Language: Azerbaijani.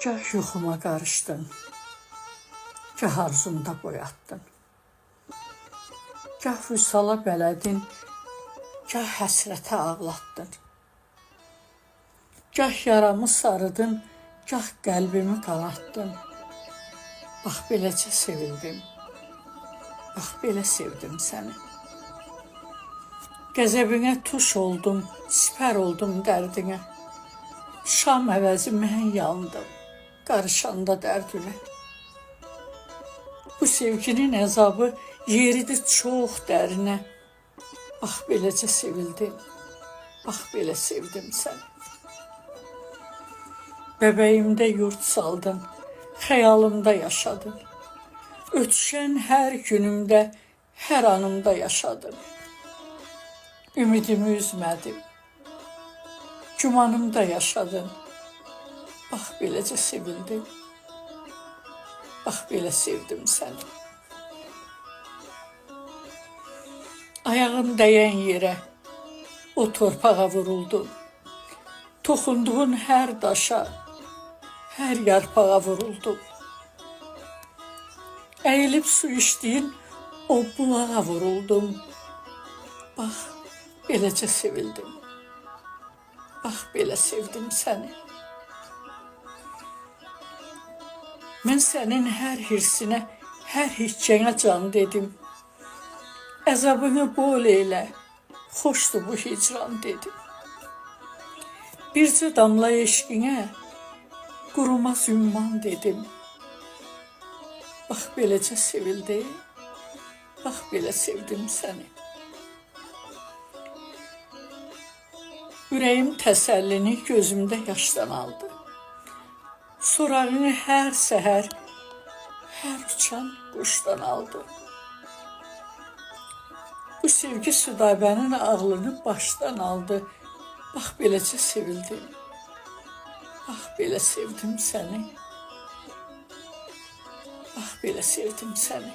Gah yuxuma qarışdın, gah arzumda boyatdın. Gah vüsala bələdin, gah həsrətə ağlatdın. Gah yaramı sarıdın, gah qəlbimi qanatdın. Bax beləcə sevildim, bax belə sevdim səni. Qəzəbinə tuş oldum, sipər oldum dərdinə. Şam əvəzi mən yandım, qarışanda dərdinə. Bu sevginin əzabı yeridir çox dərinə. Bax beləcə sevildim, bax belə sevdim səni. Bəbəyimdə yurt saldın, xəyalımda yaşadın. Ötüşən hər günümdə, hər anımda yaşadın. Ümidimi üzmədim, gümanımda yaşadın. Bax beləcə sevildim, bax belə sevdim səni. Ayağın dəyən yerə, o torpağa vuruldun. Toxunduğun hər daşa, hər yarpağa vuruldun. Əyilib su içdiyin o bulağa vuruldum. Bax beləcə sevildim, bax belə sevdim səni. Mən sənin hər hirsinə, hər hiccənə can dedim. Əzabını bol eylə, xoşdur bu hicran dedim. Bircə damla eşqinə, qurumaz ümman dedim. Bax beləcə sevildim, bax belə sevdim səni. Ürəyim təsəllini gözümdə yaşdan aldı. Sorağını hər səhər, hər uçan quşdan aldı. Bu sevgi Südaybənin ağlını başdan aldı. Bax beləcə sevildim, bax belə sevdim səni. Bax belə sevdim səni.